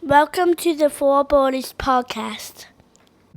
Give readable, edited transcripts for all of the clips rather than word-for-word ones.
Welcome to the Four Borders podcast.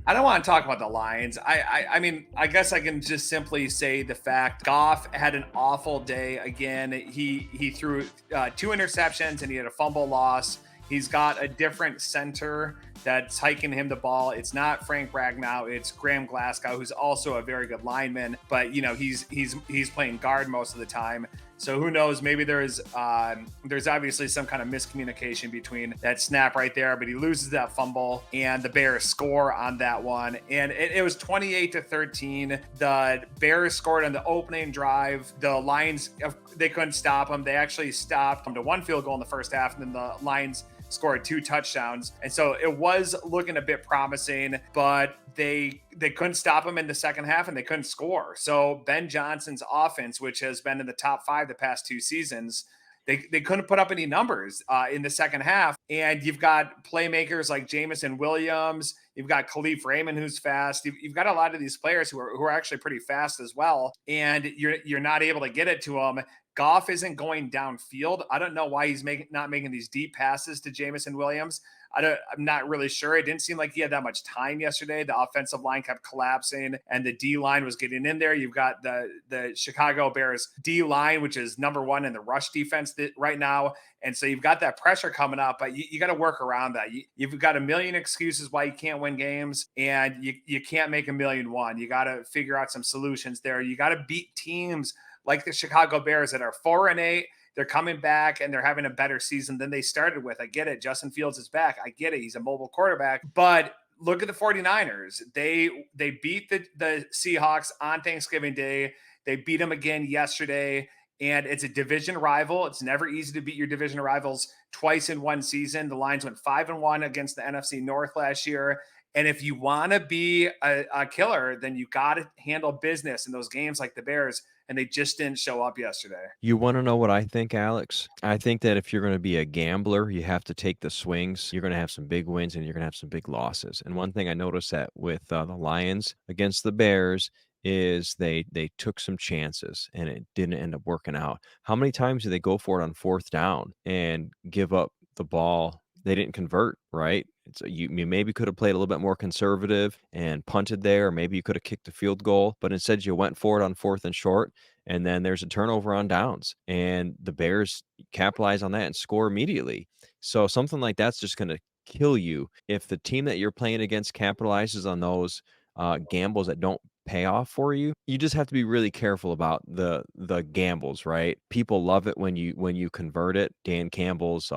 I don't want to talk about the Lions. I mean, I guess I can just simply say the fact Goff had an awful day again. He threw 2 interceptions and he had a fumble loss. He's got a different center that's hiking him the ball. It's not Frank Ragnow. It's Graham Glasgow, who's also a very good lineman, but he's playing guard most of the time. So who knows? Maybe there's obviously some kind of miscommunication between that snap right there, but he loses that fumble and the Bears score on that one. And it was 28-13. The Bears scored on the opening drive. The Lions, they couldn't stop them. They actually stopped them to one field goal in the first half, and then the Lions scored 2 touchdowns. And so it was looking a bit promising, but they couldn't stop him in the second half and they couldn't score. So Ben Johnson's offense, which has been in the top 5 the past 2 seasons, they couldn't put up any numbers in the second half. And you've got playmakers like Jamison Williams. You've got Khalif Raymond, who's fast. You've got a lot of these players who are actually pretty fast as well. And you're not able to get it to them. Goff isn't going downfield. I don't know why he's not making these deep passes to Jamison Williams. I'm not really sure. It didn't seem like he had that much time yesterday. The offensive line kept collapsing and the D line was getting in there. You've got the Chicago Bears D line, which is number 1 in the rush defense right now. And so you've got that pressure coming up, but you got to work around that. You've got a million excuses why you can't win games, and you can't make 1,000,001. You got to figure out some solutions there. You got to beat teams like the Chicago Bears that are 4-8. They're coming back and they're having a better season than they started with. I get it. Justin Fields is back. I get it. He's a mobile quarterback. But look at the 49ers. They beat the Seahawks on Thanksgiving Day. They beat them again yesterday. And it's a division rival. It's never easy to beat your division rivals twice in one season. The Lions went 5-1 against the NFC North last year. And if you want to be a killer, then you got to handle business in those games like the Bears. And they just didn't show up yesterday. You wanna know what I think, Alex? I think that if you're gonna be a gambler, you have to take the swings. You're gonna have some big wins and you're gonna have some big losses. And one thing I noticed that with the Lions against the Bears is they took some chances and it didn't end up working out. How many times did they go for it on 4th down and give up the ball? They didn't convert, right? You maybe could have played a little bit more conservative and punted there, or maybe you could have kicked a field goal, but instead you went for it on 4th and short, and then there's a turnover on downs, and the Bears capitalize on that and score immediately. So something like that's just going to kill you if the team that you're playing against capitalizes on those gambles that don't pay off for you. You just have to be really careful about the gambles, right? People love it when you convert it. Dan Campbell's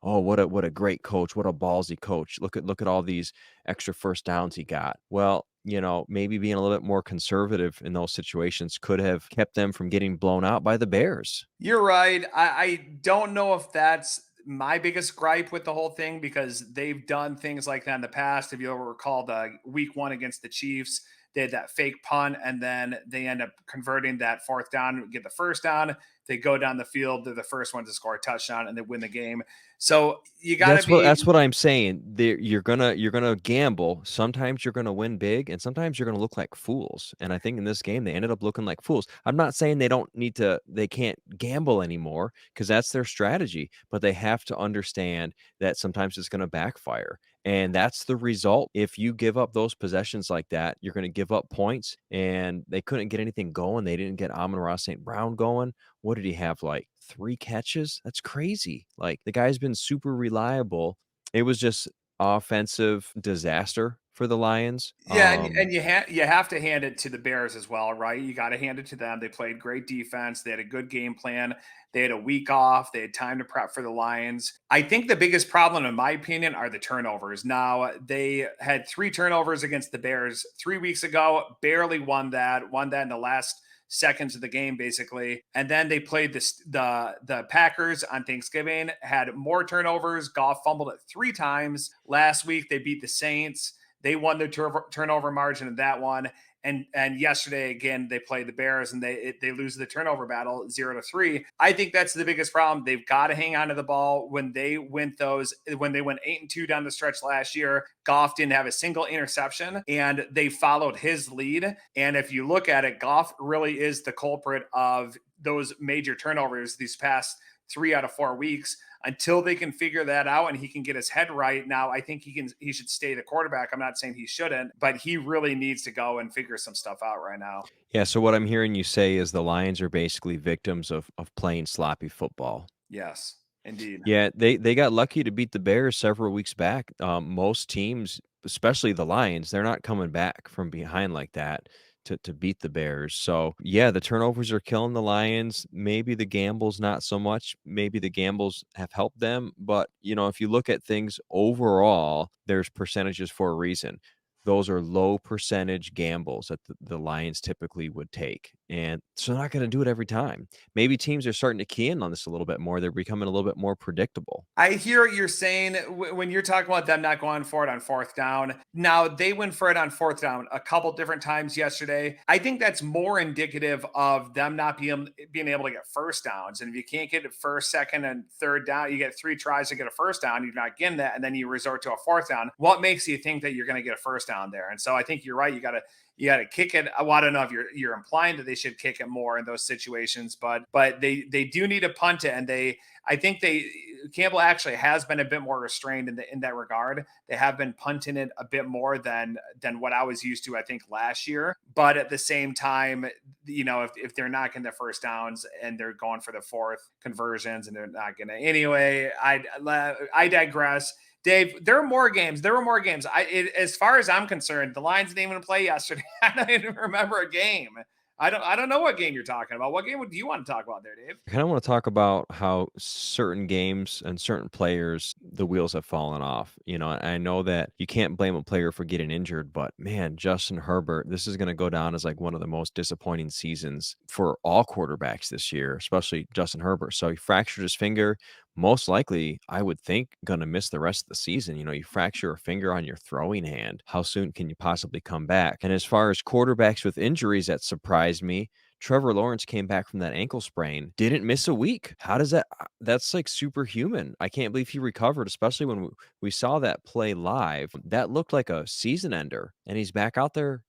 oh, what a great coach, what a ballsy coach. Look at all these extra first downs he got. Well, maybe being a little bit more conservative in those situations could have kept them from getting blown out by the Bears. You're right. I don't know if that's my biggest gripe with the whole thing because they've done things like that in the past. If you ever recall the week 1 against the Chiefs, they had that fake punt and then they end up converting that 4th down, get the first down. They go down the field, they're the first one to score a touchdown and they win the game. So you got to be. That's what I'm saying. You're gonna gamble. Sometimes you're gonna win big, and sometimes you're gonna look like fools. And I think in this game they ended up looking like fools. I'm not saying they can't gamble anymore because that's their strategy, but they have to understand that sometimes it's gonna backfire. And that's the result. If you give up those possessions like that, you're going to give up points. And they couldn't get anything going. They didn't get Amon-Ra St. Brown going. What did he have? Like 3 catches? That's crazy. Like the guy's been super reliable. It was just offensive disaster for the Lions. Yeah, and you have to hand it to the Bears as well, right? You got to hand it to them. They played great defense. They had a good game plan. They had a week off. They had time to prep for the Lions. I think the biggest problem, in my opinion, are the turnovers. Now, they had 3 turnovers against the Bears 3 weeks ago, barely won that in the last seconds of the game, basically. And then they played the Packers on Thanksgiving, had more turnovers. Goff fumbled it 3 times. Last week, they beat the Saints. They won the turnover margin in that one. And yesterday, again, they played the Bears and they lose the turnover battle 0-3. I think that's the biggest problem. They've got to hang on to the ball. When they went 8-2 down the stretch last year, Goff didn't have a single interception and they followed his lead. And if you look at it, Goff really is the culprit of those major turnovers these past 3 out of 4 weeks until they can figure that out and he can get his head right. Now, I think he should stay the quarterback. I'm not saying he shouldn't, but he really needs to go and figure some stuff out right now. Yeah, so what I'm hearing you say is the Lions are basically victims of playing sloppy football. Yes, indeed. Yeah, they got lucky to beat the Bears several weeks back. Most teams, especially the Lions, they're not coming back from behind like that to beat the Bears. So, yeah, the turnovers are killing the Lions. Maybe the gambles not so much. Maybe the gambles have helped them, but if you look at things overall, there's percentages for a reason. Those are low percentage gambles that the Lions typically would take. And so they're not going to do it every time. Maybe teams are starting to key in on this a little bit more. They're becoming a little bit more predictable. I hear what you're saying when you're talking about them not going for it on fourth down. Now, they went for it on fourth down a couple different times yesterday. I think that's more indicative of them not being able to get first downs. And if you can't get it first, second, and third down, you get 3 tries to get a first down, you're not getting that, and then you resort to a fourth down. What makes you think that you're going to get a first down there? And so I think you're right. You got to kick it. Well, I don't know if you're implying that they should kick it more in those situations, but they do need to punt it, and I think Campbell actually has been a bit more restrained in that regard. They have been punting it a bit more than what I was used to, I think, last year. But at the same time, if they're not getting the first downs and they're going for the fourth conversions and they're not going to anyway, I digress. Dave, there were more games. As far as I'm concerned, the Lions didn't even play yesterday. I don't even remember a game. I don't know what game you're talking about. What game do you want to talk about there, Dave? I kind of want to talk about how certain games and certain players, the wheels have fallen off. I know that you can't blame a player for getting injured, but man, Justin Herbert, this is going to go down as like one of the most disappointing seasons for all quarterbacks this year, especially Justin Herbert. So he fractured his finger. Most likely, I would think, going to miss the rest of the season. You fracture a finger on your throwing hand. How soon can you possibly come back? And as far as quarterbacks with injuries that surprised me, Trevor Lawrence came back from that ankle sprain, didn't miss a week. How does that's like superhuman. I can't believe he recovered, especially when we saw that play live. That looked like a season ender, and he's back out there,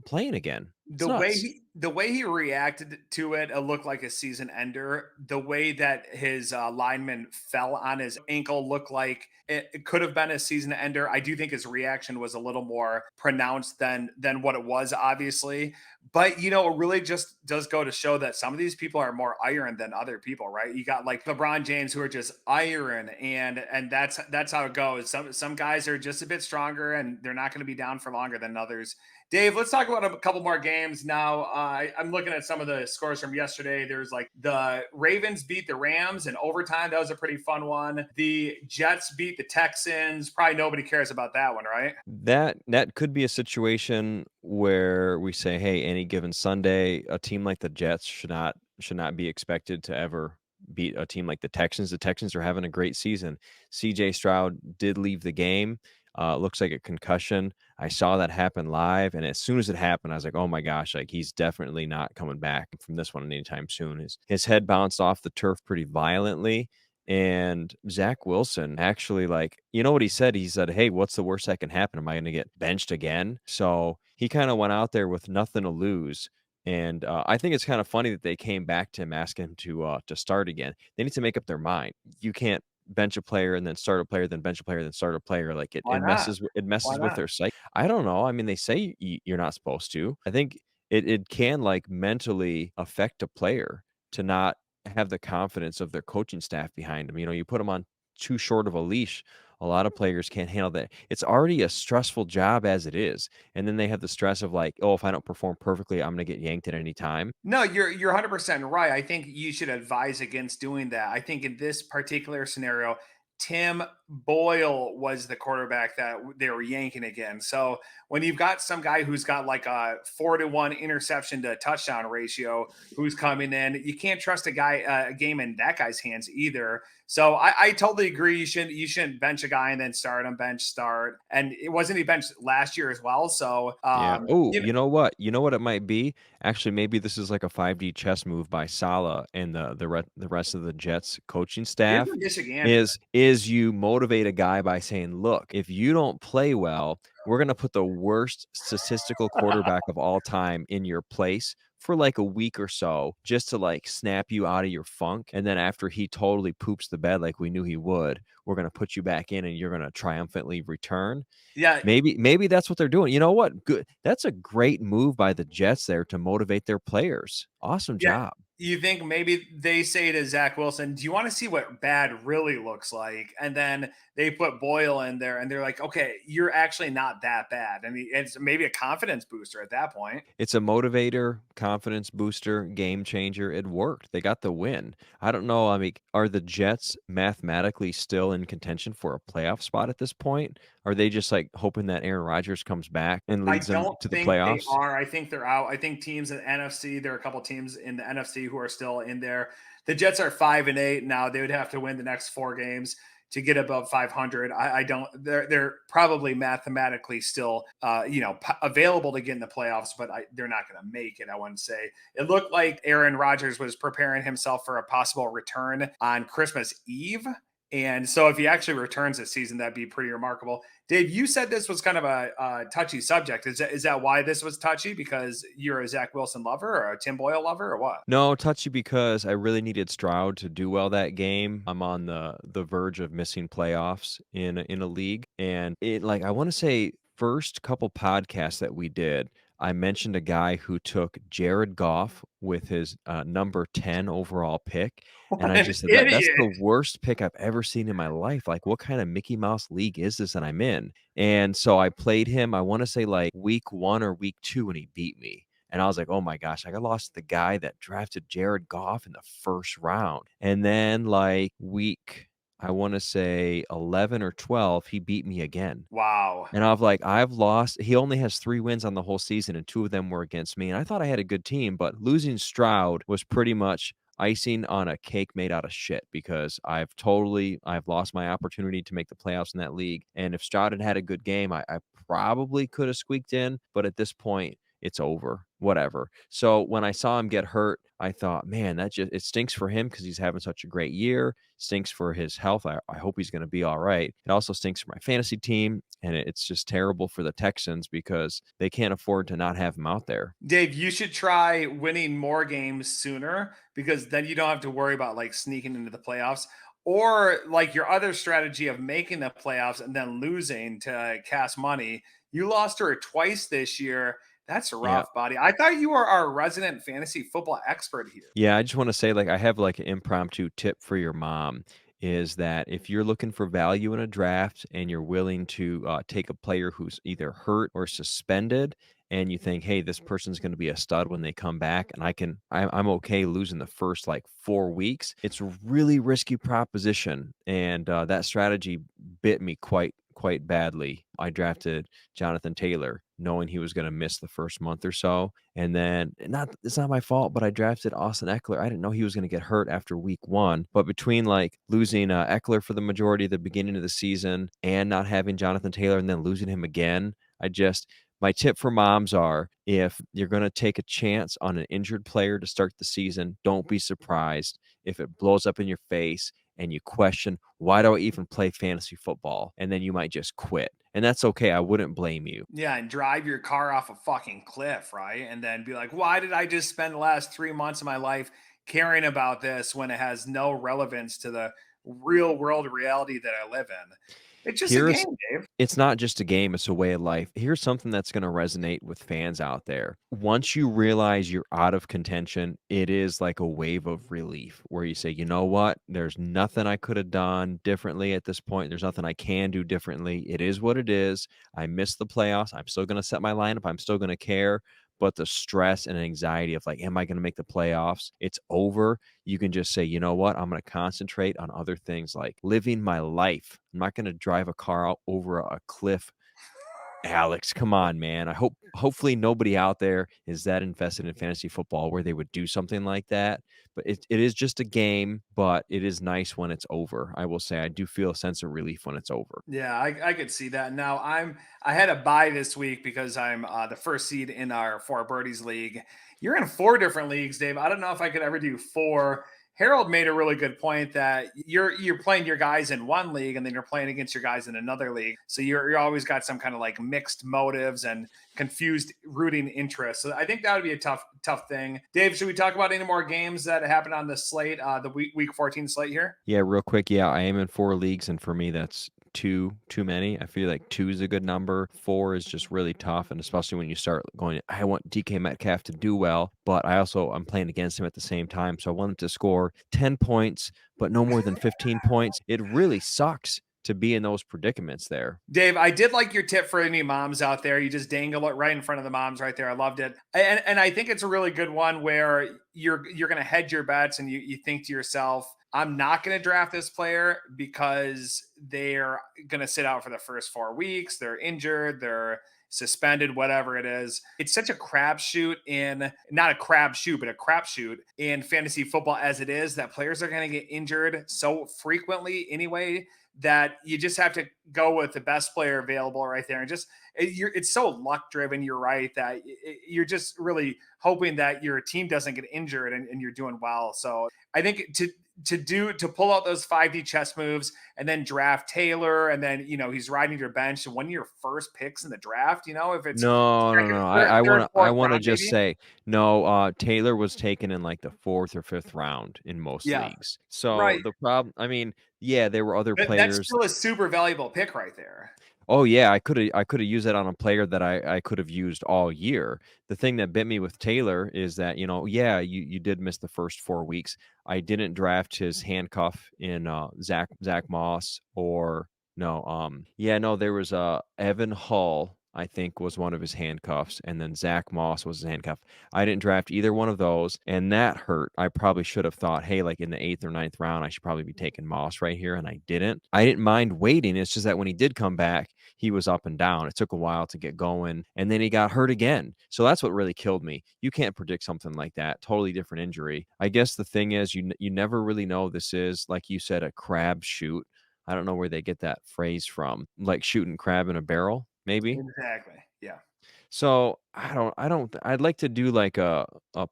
playing again. It's nuts. The way he reacted to it looked like a season ender. The way that his lineman fell on his ankle looked like it could have been a season ender. I do think his reaction was a little more pronounced than what it was, obviously. But it really just does go to show that some of these people are more iron than other people, right? You got like LeBron James who are just iron, and that's how it goes. Some guys are just a bit stronger, and they're not going to be down for longer than others. Dave, let's talk about a couple more games now. I'm looking at some of the scores from yesterday. There's like the Ravens beat the Rams in overtime. That was a pretty fun one. The Jets beat the Texans. Probably nobody cares about that one, right? That could be a situation where we say, hey, any given Sunday, a team like the Jets should not be expected to ever beat a team like the Texans. The Texans are having a great season. CJ Stroud did leave the game. Looks like a concussion. I saw that happen live, and as soon as it happened, I was like, "Oh my gosh!" Like he's definitely not coming back from this one anytime soon. His head bounced off the turf pretty violently, and Zach Wilson actually, like, you know what he said? He said, "Hey, what's the worst that can happen? Am I going to get benched again?" So he kind of went out there with nothing to lose. And I think it's kind of funny that they came back to him, asking him to start again. They need to make up their mind. You can't bench a player and then start a player, then bench a player, then start a player. Like it, Why it not? messes it Why messes with not? their psyche. I don't know. I mean, they say you're not supposed to. I think it can like mentally affect a player to not have the confidence of their coaching staff behind them. You put them on too short of a leash. A lot of players can't handle that. It's already a stressful job as it is. And then they have the stress of like, oh, if I don't perform perfectly, I'm going to get yanked at any time. No, you're 100% right. I think you should advise against doing that. I think in this particular scenario, Tim Boyle was the quarterback that they were yanking again. So when you've got some guy who's got like a 4-to-1 interception to touchdown ratio who's coming in, you can't trust a game in that guy's hands either. So I totally agree. You shouldn't bench a guy and then start him, bench start. And it wasn't he benched last year as well. So Yeah. Oh, you know what? You know what it might be? Actually, maybe this is like a 5D chess move by Saleh and the rest of the Jets coaching here's staff what Michigan. is you motivate a guy by saying, "Look, if you don't play well, we're going to put the worst statistical quarterback of all time in your place for like a week or so just to like snap you out of your funk. And then after he totally poops the bed like we knew he would, we're going to put you back in and you're going to triumphantly return. Yeah, Maybe that's what they're doing. You know what? Good. That's a great move by the Jets there to motivate their players. Awesome yeah. job. You think maybe they say to Zach Wilson, "Do you want to see what bad really looks like?" And then they put Boyle in there, and they're like, "Okay, you're actually not that bad." And it's maybe a confidence booster at that point. It's a motivator, confidence booster, game changer. It worked. They got the win. I don't know. I mean, are the Jets mathematically still in contention for a playoff spot at this point? Are they just like hoping that Aaron Rodgers comes back and I leads them don't to the think they playoffs? are. I think they're out. I think teams in the NFC, there are a couple teams in the NFC who are still in there. The Jets are 5-8 now. They would have to win the next 4 games to get above 500. I don't. They're probably mathematically still, available to get in the playoffs, but they're not going to make it. I want to say it looked like Aaron Rodgers was preparing himself for a possible return on Christmas Eve. And so if he actually returns this season, that'd be pretty remarkable. Dave, you said this was kind of a touchy subject. Is that why this was touchy? Because you're a Zach Wilson lover or a Tim Boyle lover or what? No, touchy because I really needed Stroud to do well that game. I'm on the verge of missing playoffs in a league, and it like I want to say first couple podcasts that we did, I mentioned a guy who took Jared Goff with his number 10 overall pick, and What I an just said that's idiot. the worst pick I've ever seen in my life. Like, what kind of Mickey Mouse league is this that I'm in? And so I played him. I want to say like week 1 or week 2, and he beat me. And I was like, "Oh my gosh, I lost to the guy that drafted Jared Goff in the first round." And then like week, I want to say 11 or 12, he beat me again. Wow. And I was like, I've lost. He only has 3 wins on the whole season, and 2 of them were against me. And I thought I had a good team, but losing Stroud was pretty much icing on a cake made out of shit because I've lost my opportunity to make the playoffs in that league. And if Stroud had had a good game, I probably could have squeaked in, but at this point, it's over. Whatever. So when I saw him get hurt, I thought, man, it stinks for him because he's having such a great year. Stinks for his health. I hope he's going to be all right. It also stinks for my fantasy team. And it's just terrible for the Texans because they can't afford to not have him out there. Dave, you should try winning more games sooner because then you don't have to worry about like sneaking into the playoffs or like your other strategy of making the playoffs and then losing to cash money. You lost her twice this year. That's Yeah. rough, buddy. I thought you were our resident fantasy football expert here. Yeah, I just want to say, like, I have like an impromptu tip for your mom is that if you're looking for value in a draft and you're willing to take a player who's either hurt or suspended, and you think, hey, this person's going to be a stud when they come back, and I'm okay losing the first like 4 weeks. It's a really risky proposition, and that strategy bit me quite badly. I drafted Jonathan Taylor knowing he was going to miss the first month or so. And then it's not my fault, but I drafted Austin Eckler. I didn't know he was going to get hurt after week 1. But between like losing Eckler for the majority of the beginning of the season and not having Jonathan Taylor and then losing him again, my tip for moms are if you're going to take a chance on an injured player to start the season, don't be surprised if it blows up in your face and you question, why do I even play fantasy football? And then you might just quit. And that's okay. I wouldn't blame you. Yeah, and drive your car off a fucking cliff, right? And then be like, why did I just spend the last 3 months of my life caring about this when it has no relevance to the real world reality that I live in? It's just a Here's game, Dave. It's not just a game, it's a way of life. Here's something that's going to resonate with fans out there. Once you realize you're out of contention, it is like a wave of relief where you say, you know what? There's nothing I could have done differently at this point. There's nothing I can do differently. It is what it is. I missed the playoffs. I'm still going to set my lineup. I'm still going to care. But the stress and anxiety of like, am I going to make the playoffs? It's over. You can just say, you know what? I'm going to concentrate on other things like living my life. I'm not going to drive a car out over a cliff. Alex, come on, man. Hopefully nobody out there is that invested in fantasy football where they would do something like that. But it is just a game, but it is nice when it's over. I will say I do feel a sense of relief when it's over. Yeah, I could see that. Now I had a bye this week because I'm the first seed in our Four Birdies League. You're in 4 different leagues, Dave. I don't know if I could ever do 4. Harold made a really good point that you're playing your guys in one league and then you're playing against your guys in another league. So you're always got some kind of like mixed motives and confused rooting interests. So I think that would be a tough thing. Dave, should we talk about any more games that happened on the slate, the week 14 slate here? Yeah, real quick. Yeah, I am in 4 leagues, and for me, that's too many. I feel like 2 is a good number. 4 is just really tough, and especially when you start going, I want DK Metcalf to do well, but I'm playing against him at the same time, so I want him to score 10 points, but no more than 15 points. It really sucks to be in those predicaments there. Dave, I did like your tip for any moms out there. You just dangle it right in front of the moms right there. I loved it. And I think it's a really good one where you're going to hedge your bets and you think to yourself, I'm not going to draft this player because they're going to sit out for the first 4 weeks. They're injured. They're suspended, whatever it is. It's such a crapshoot not a crapshoot, but a crapshoot in fantasy football as it is, that players are going to get injured so frequently anyway, that you just have to go with the best player available right there. And it's so luck driven. You're right that you're just really hoping that your team doesn't get injured and you're doing well. So I think to pull out those 5D chess moves and then draft Taylor, and then he's riding your bench and one of your first picks in the draft, if it's No, no, second, no. third, I third, want to I fourth want to round, just maybe. say no. Taylor was taken in like the 4th or 5th round in most Yeah, leagues. So right. the problem, I mean, yeah, there were other But that's players. still a super valuable pick right there. Oh yeah, I could have used that on a player that I could have used all year. The thing that bit me with Taylor is that, yeah, you did miss the first 4 weeks. I didn't draft his handcuff in Zach Moss, or no, yeah, no, there was Evan Hull, I think, was one of his handcuffs, and then Zach Moss was his handcuff. I didn't draft either one of those, and that hurt. I probably should have thought, hey, like in the 8th or 9th round, I should probably be taking Moss right here, and I didn't. I didn't mind waiting. It's just that when he did come back, he was up and down. It took a while to get going, and then he got hurt again. So that's what really killed me. You can't predict something like that. Totally different injury. I guess the thing is, you never really know. This is, like you said, a crab shoot. I don't know where they get that phrase from, like shooting crab in a barrel, maybe. Exactly. Yeah. So I'd like to do like a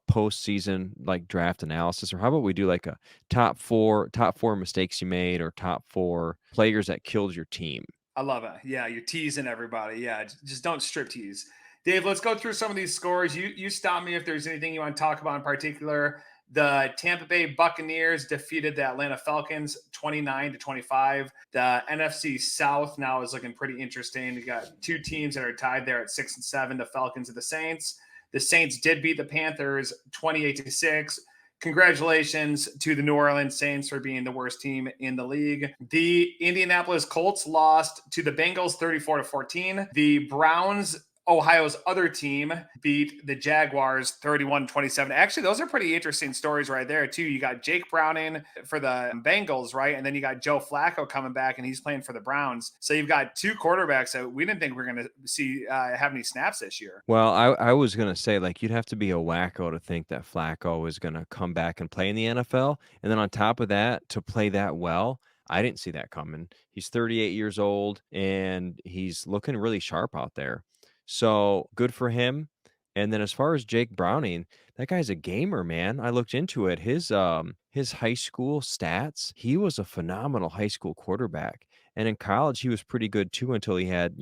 postseason like draft analysis, or how about we do like a top four mistakes you made, or top 4 players that killed your team. I love it. Yeah, you're teasing everybody. Yeah, just don't strip tease. Dave, let's go through some of these scores. You stop me if there's anything you want to talk about in particular. The Tampa Bay Buccaneers defeated the Atlanta Falcons 29-25. The NFC South now is looking pretty interesting. You got 2 teams that are tied there at 6-7, the Falcons and the Saints. The Saints did beat the Panthers 28-6. Congratulations to the New Orleans Saints for being the worst team in the league. The Indianapolis Colts lost to the Bengals 34-14. The Browns, Ohio's other team, beat the Jaguars 31-27. Actually, those are pretty interesting stories right there, too. You got Jake Browning for the Bengals, right? And then you got Joe Flacco coming back, and he's playing for the Browns. So you've got 2 quarterbacks that we didn't think we were going to see have any snaps this year. Well, I was gonna say, like, you'd have to be a wacko to think that Flacco is gonna come back and play in the NFL, and then on top of that, to play that well. I didn't see that coming. He's 38 years old, and he's looking really sharp out there. So good for him. And then as far as Jake Browning, that guy's a gamer, man. I looked into it. His high school stats, he was a phenomenal high school quarterback. And in college, he was pretty good too, until he had,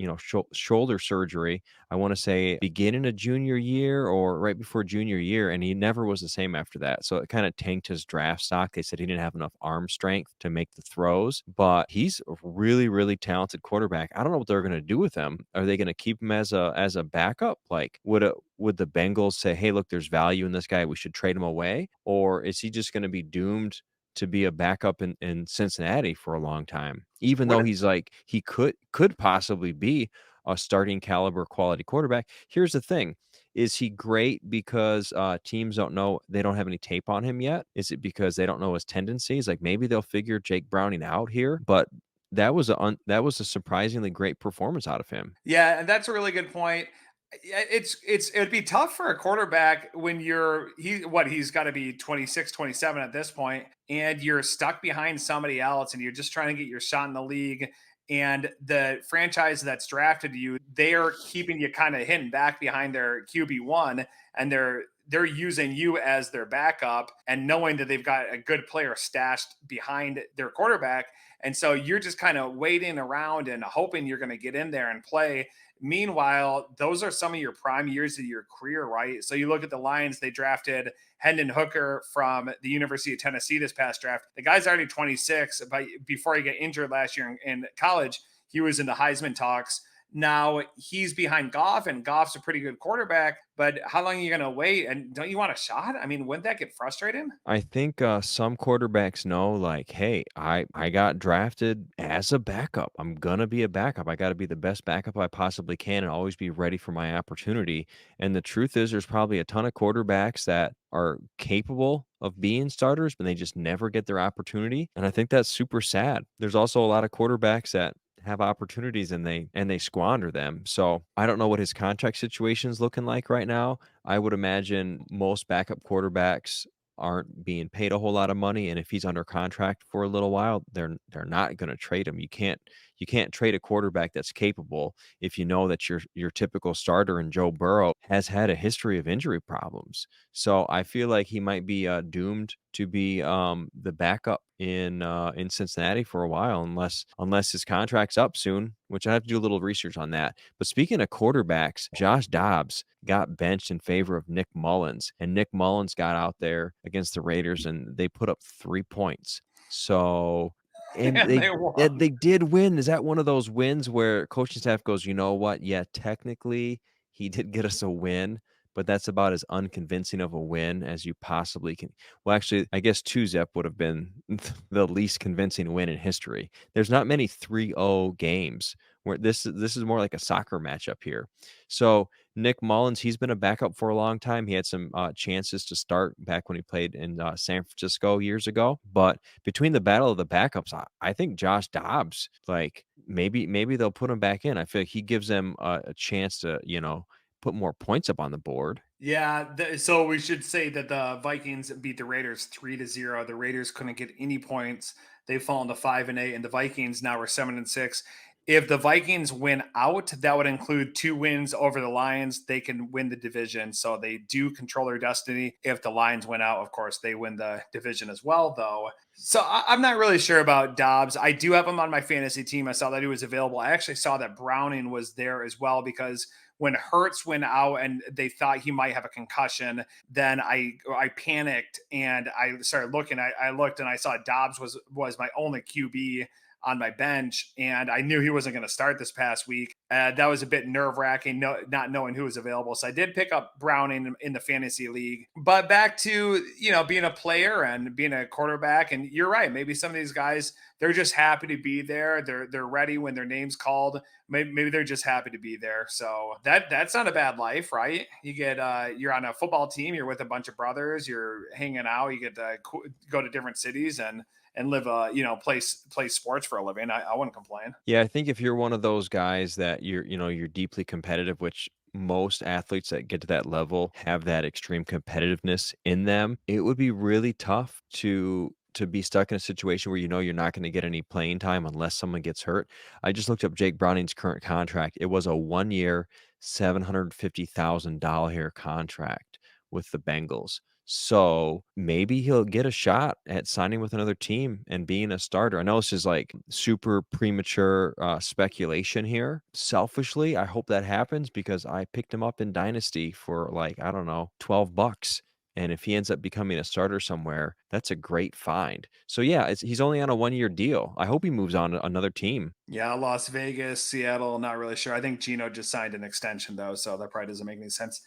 shoulder surgery. I want to say beginning of junior year or right before junior year, and he never was the same after that. So it kind of tanked his draft stock. They said he didn't have enough arm strength to make the throws, but he's a really, really talented quarterback. I don't know what they're going to do with him. Are they going to keep him as a backup? Like, would the Bengals say, hey, look, there's value in this guy, we should trade him away? Or is he just going to be doomed to be a backup in Cincinnati for a long time, even though What he's like, he could possibly be a starting caliber quality quarterback? Here's the thing. Is he great because teams don't know, they don't have any tape on him yet? Is it because they don't know his tendencies? Like, maybe they'll figure Jake Browning out here, but that was a surprisingly great performance out of him. Yeah, and that's a really good point. Yeah, it would be tough for a quarterback when he's got to be 26, 27 at this point, and you're stuck behind somebody else and you're just trying to get your shot in the league, and the franchise that's drafted you, they are keeping you kind of hidden back behind their QB1, and they're using you as their backup and knowing that they've got a good player stashed behind their quarterback. And so you're just kind of waiting around and hoping you're going to get in there and play. Meanwhile, those are some of your prime years of your career, right? So you look at the Lions, they drafted Hendon Hooker from the University of Tennessee this past draft. The guy's already 26, but before he got injured last year in college, he was in the Heisman talks. Now he's behind Goff, and Goff's a pretty good quarterback. But how long are you going to wait? And don't you want a shot? I mean, wouldn't that get frustrating? I think some quarterbacks know, like, hey, I got drafted as a backup. I'm gonna be a backup. I got to be the best backup I possibly can and always be ready for my opportunity. And the truth is, there's probably a ton of quarterbacks that are capable of being starters, but they just never get their opportunity. And I think that's super sad. There's also a lot of quarterbacks that have opportunities and they squander them. So I don't know what his contract situation is looking like right now. I would imagine most backup quarterbacks aren't being paid a whole lot of money, and if he's under contract for a little while, they're not going to trade him. You can't trade a quarterback that's capable if you know that your typical starter in Joe Burrow has had a history of injury problems. So I feel like he might be doomed to be the backup in Cincinnati for a while, unless his contract's up soon, which I have to do a little research on that. But speaking of quarterbacks, Josh Dobbs got benched in favor of Nick Mullins, and Nick Mullins got out there against the Raiders and they put up 3 points. So and And they they won. and they did win. Is that one of those wins where coaching staff goes, "You know what? Yeah, technically he did get us a win, but that's about as unconvincing of a win as you possibly can." Well, actually, I guess 2-zip would have been the least convincing win in history. There's not many 3-0 games where this is more like a soccer matchup here. So Nick Mullins, he's been a backup for a long time. He had some chances to start back when he played in San Francisco years ago. But between the battle of the backups, I think Josh Dobbs, like maybe they'll put him back in. I feel like he gives them a chance to put more points up on the board. Yeah, so we should say that the Vikings beat the Raiders 3-0. The Raiders couldn't get any points. They've fallen to 5-8, and the Vikings now are 7-6. If the Vikings win out, that would include 2 wins over the Lions. They can win the division, so they do control their destiny. If the Lions win out, of course, they win the division as well, though. So I'm not really sure about Dobbs. I do have him on my fantasy team. I saw that he was available. I actually saw that Browning was there as well because when Hurts went out and they thought he might have a concussion, then I panicked and I started looking. I looked and I saw Dobbs was my only QB on my bench, and I knew he wasn't going to start this past week. That was a bit nerve wracking, not knowing who was available. So I did pick up Browning in the fantasy league. But back to being a player and being a quarterback, and you're right. Maybe some of these guys they're just happy to be there. They're ready when their name's called. Maybe they're just happy to be there. So that's not a bad life, right? You get you're on a football team. You're with a bunch of brothers. You're hanging out. You get to go to different cities and live play sports for a living. I wouldn't complain. Yeah, I think if you're one of those guys that you're deeply competitive, which most athletes that get to that level have that extreme competitiveness in them, it would be really tough to be stuck in a situation where you're not going to get any playing time unless someone gets hurt. I just looked up Jake Browning's current contract. It was a 1-year, $750,000 contract with the Bengals. So maybe he'll get a shot at signing with another team and being a starter. I know this is like super premature speculation here. Selfishly, I hope that happens because I picked him up in Dynasty for like, I don't know, $12. And if he ends up becoming a starter somewhere, that's a great find. So yeah, he's only on a 1-year deal. I hope he moves on to another team. Yeah, Las Vegas, Seattle, not really sure. I think Gino just signed an extension though, so that probably doesn't make any sense.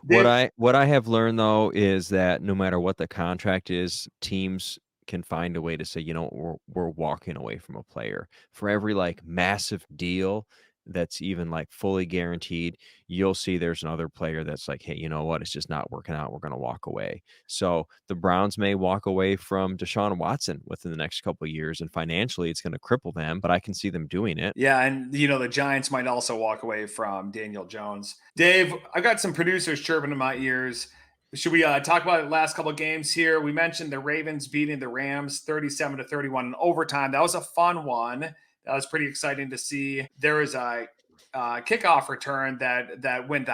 What Dave, I have learned though is that no matter what the contract is, teams can find a way to say, we're walking away from a player. For every like massive deal that's even like fully guaranteed, you'll see there's another player that's like, hey, you know what? It's just not working out. We're going to walk away. So the Browns may walk away from Deshaun Watson within the next couple of years, and financially it's going to cripple them, but I can see them doing it. yeah, and the Giants might also walk away from Daniel Jones. Dave, I've got some producers chirping in my ears. Should we talk about the last couple of games here? We mentioned the Ravens beating the Rams 37-31 in overtime. That was a fun one. That was pretty exciting to see. There was a kickoff return that went to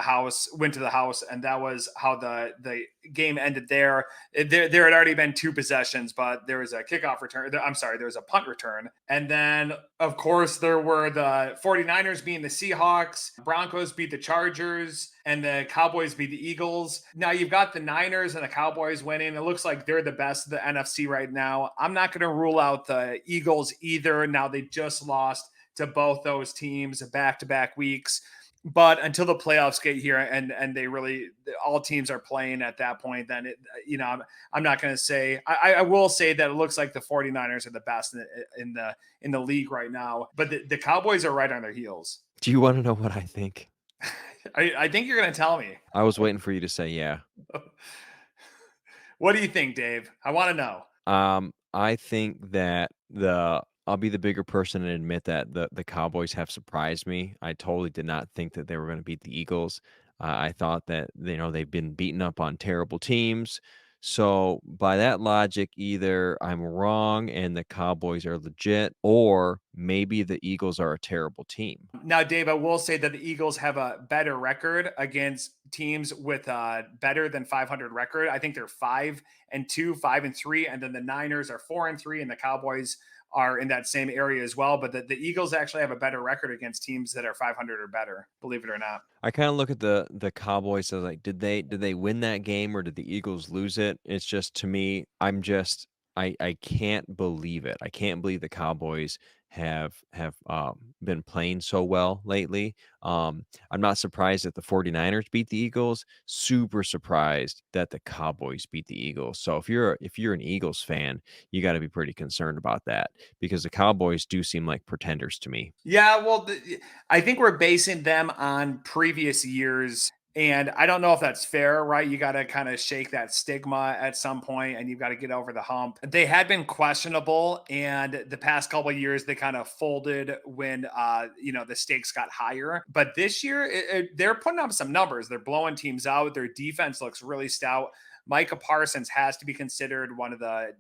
the house, and that was how the game ended there. There had already been two possessions, but there was a kickoff return. I'm sorry, there was a punt return. And then, of course, there were the 49ers beating the Seahawks, Broncos beat the Chargers, and the Cowboys beat the Eagles. Now you've got the Niners and the Cowboys winning. It looks like they're the best of the NFC right now. I'm not going to rule out the Eagles either. Now they just lost to both those teams back-to-back weeks. But until the playoffs get here and they really all teams are playing at that point, then I'm not going to say. I will say that it looks like the 49ers are the best in the league right now, but the Cowboys are right on their heels. Do you want to know what I think? I think you're going to tell me. I was waiting for you to say yeah. What do you think, Dave? I want to know. I think that I'll be the bigger person and admit that the Cowboys have surprised me. I totally did not think that they were going to beat the Eagles. I thought that they've been beaten up on terrible teams. So by that logic, either I'm wrong and the Cowboys are legit, or maybe the Eagles are a terrible team. Now, Dave, I will say that the Eagles have a better record against teams with a better than 500 record. I think they're 5-2, 5-3, and then the Niners are 4-3, and the Cowboys are in that same area as well. But the Eagles actually have a better record against teams that are 500 or better, believe it or not. I kind of look at the Cowboys as like, did they win that game or did the Eagles lose it? It's just, to me, I can't believe it. I can't believe the Cowboys have been playing so well lately. I'm not surprised that the 49ers beat the Eagles. Super surprised that the Cowboys beat the Eagles. So if you're an Eagles fan, you got to be pretty concerned about that, because the Cowboys do seem like pretenders to me. Yeah, well, I think we're basing them on previous years. And I don't know if that's fair, right? You got to kind of shake that stigma at some point, and you've got to get over the hump. They had been questionable, and the past couple of years they kind of folded when the stakes got higher. But this year they're putting up some numbers. They're blowing teams out. Their defense looks really stout. Micah Parsons has to be considered one of the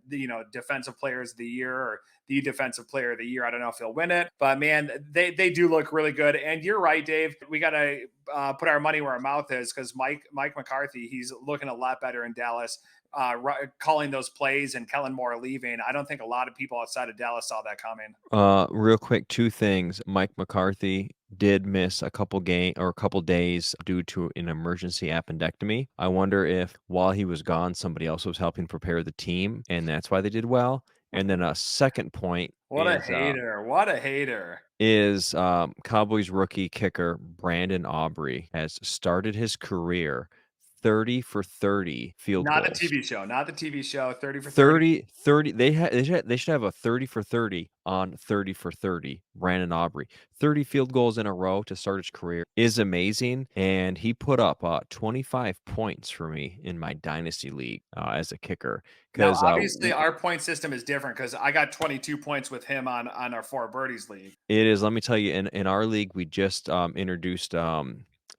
defensive players of the year, or the defensive player of the year. I don't know if he'll win it, but man, they do look really good. And you're right, Dave. We got to put our money where our mouth is, because Mike McCarthy, he's looking a lot better in Dallas, calling those plays, and Kellen Moore leaving. I don't think a lot of people outside of Dallas saw that coming. Real quick, two things. Mike McCarthy did miss a couple days due to an emergency appendectomy. I wonder if while he was gone, somebody else was helping prepare the team, and that's why they did well. And then a second point. What a hater. Is Cowboys rookie kicker Brandon Aubrey has started his career 30 for 30 field goals. Not the TV show. 30 for 30. 30. They should have a 30 for 30 on 30 for 30. Brandon Aubrey, 30 field goals in a row to start his career is amazing, and he put up 25 points for me in my dynasty league as a kicker. Now, obviously, our point system is different, because I got 22 points with him on our Four Birdies league. It is. Let me tell you, in our league, we just introduced a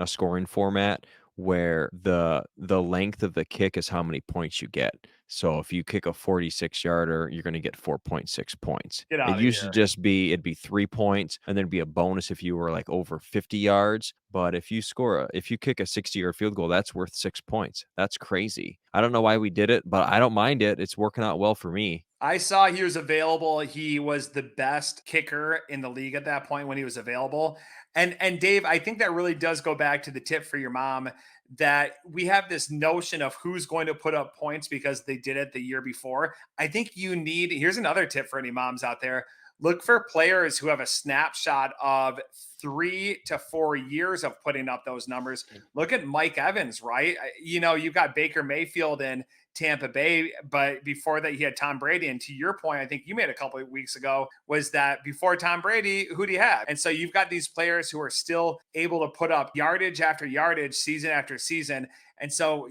scoring format where the length of the kick is how many points you get. So if you kick a 46-yarder, you're going to get 4.6 points. It used to just it'd be 3 points, and then it'd be a bonus if you were like over 50 yards. But if you kick a 60-yard field goal, that's worth 6 points. That's crazy. I don't know why we did it, but I don't mind it. It's working out well for me. I saw he was available. He was the best kicker in the league at that point when he was available. And Dave, I think that really does go back to the tip for your mom, that we have this notion of who's going to put up points because they did it the year before. I think here's another tip for any moms out there. Look for players who have a snapshot of 3 to 4 years of putting up those numbers. Look at Mike Evans, right? You've got Baker Mayfield in Tampa Bay, but before that he had Tom Brady. And to your point, I think you made a couple of weeks ago, was that before Tom Brady, who do you have? And so you've got these players who are still able to put up yardage after yardage, season after season. And so,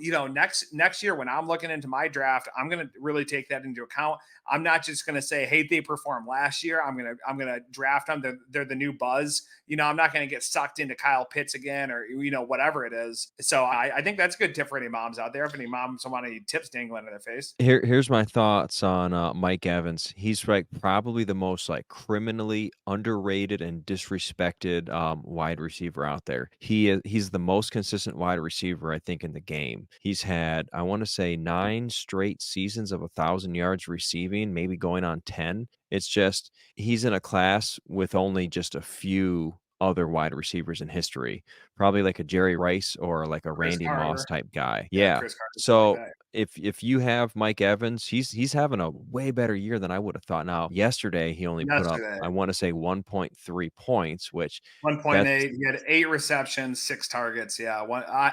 next year when I'm looking into my draft, I'm going to really take that into account. I'm not just going to say, hey, they performed last year. I'm going to draft them. They're the new buzz. I'm not going to get sucked into Kyle Pitts again, or whatever it is. So I think that's a good tip for any moms out there. If any moms want any tips dangling in their face. Here's my thoughts on Mike Evans. He's like probably the most like criminally underrated and disrespected wide receiver out there. He's the most consistent wide receiver I think in the game. He's had, I want to say, 9 straight seasons of 1,000 yards receiving, maybe going on 10. It's just he's in a class with only just a few other wide receivers in history, probably like a Jerry Rice or like a Chris Randy Moss Carter. type guy. Yeah, Yeah. Chris Carter. So Like that. if you have Mike Evans, he's having a way better year than I would have thought. Now, yesterday he only put up, Yesterday, I want to say 1.3 points, which 1.8. He had 8 receptions, 6 targets. Yeah,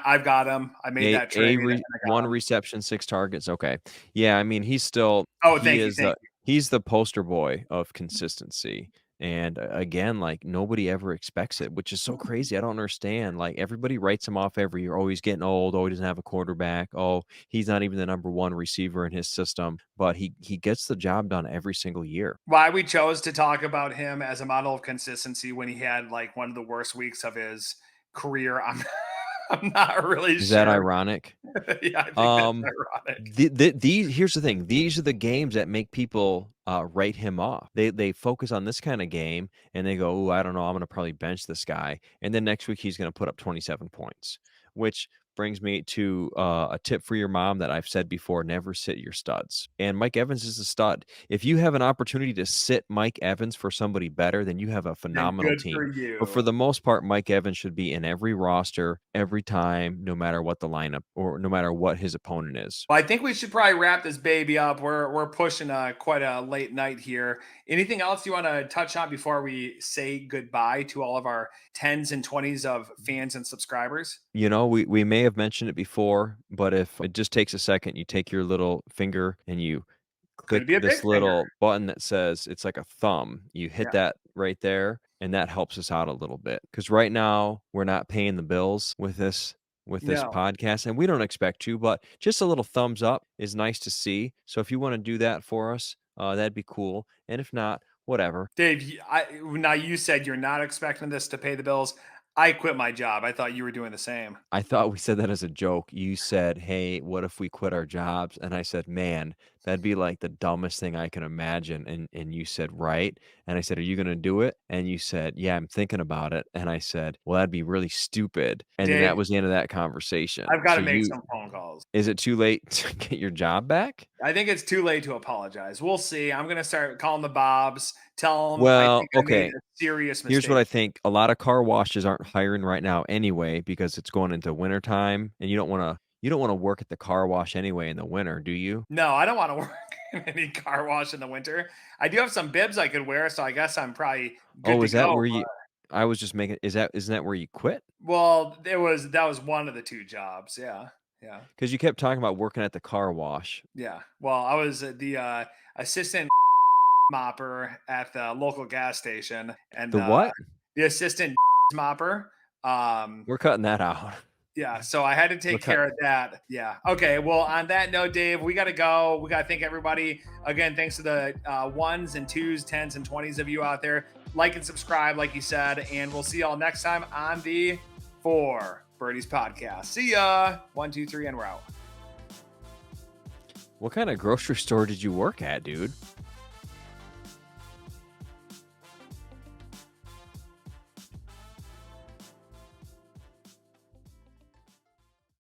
I've got him. I made that trade. And I got 1 him. reception, 6 targets. Okay. Yeah, I mean, he's still Oh, thank you. Thank you. he's the poster boy of consistency. And again, like nobody ever expects it, which is so crazy. I don't understand. Like everybody writes him off every year. Oh, he's getting old. Oh, he doesn't have a quarterback. Oh, he's not even the number 1 receiver in his system, but he gets the job done every single year. Why we chose to talk about him as a model of consistency when he had like one of the worst weeks of his career, I'm not really Is sure. that ironic? Yeah, I think that's ironic. These here's the thing. These are the games that make people write him off. They focus on this kind of game and they go, "Oh, I don't know, I'm going to probably bench this guy." And then next week he's going to put up 27 points, which brings me to a tip for your mom that I've said before: never sit your studs. And Mike Evans is a stud. If you have an opportunity to sit Mike Evans for somebody better, then you have a Then phenomenal good for team. But for you. the most part, Mike Evans should be in every roster every time, no matter what the lineup or no matter what his opponent is. Well, I think we should probably wrap this baby up. We're pushing quite a late night here. Anything else you want to touch on before we say goodbye to all of our 10s and 20s of fans and subscribers? We may have mentioned it before, but if it just takes a second, you take your little finger and you Could click be a big this finger. little button that says it's like a thumb. You hit Yeah. that right there, and that helps us out a little bit. Because right now we're not paying the bills with this No. podcast, and we don't expect to, but just a little thumbs up is nice to see. So if you want to do that for us, that'd be cool. And if not, whatever. Dave, now you said you're not expecting this to pay the bills. I quit my job. I thought you were doing the same. I thought we said that as a joke. You said, "Hey, what if we quit our jobs?" And I said, "Man, that'd be like the dumbest thing I can imagine." And you said, "Right." And I said, "Are you gonna do it?" And you said, "Yeah, I'm thinking about it." And I said, "Well, that'd be really stupid." And then that Dave, was the end of that conversation. I've got So to make some phone calls. is it too late to get your job back? I think it's too late to apologize. We'll see. I'm going to start calling the Bobs, tell them I Well, think I made okay. a serious mistake. Here's what I think. A lot of car washes aren't hiring right now anyway because it's going into wintertime and you don't wanna work at the car wash anyway in the winter, do you? No, I don't want to work in any car wash in the winter. I do have some bibs I could wear, so I guess I'm probably good Oh, to is that go. where you I was just making isn't that where you quit? Well, that was one of the 2 jobs. Yeah. Yeah. Because you kept talking about working at the car wash. Yeah. Well, I was the assistant mopper at the local gas station and The what? the assistant mopper. We're cutting that out. Yeah, so I had to We're take care of that. Yeah. Okay. Well, on that note, Dave, we got to go. We got to thank everybody again. Thanks to the 1s and 2s, 10s and 20s of you out there. Like and subscribe, like you said, and we'll see y'all next time on the 4 Birdies podcast. See ya. 1, 2, 3, and we're out. What kind of grocery store did you work at, dude?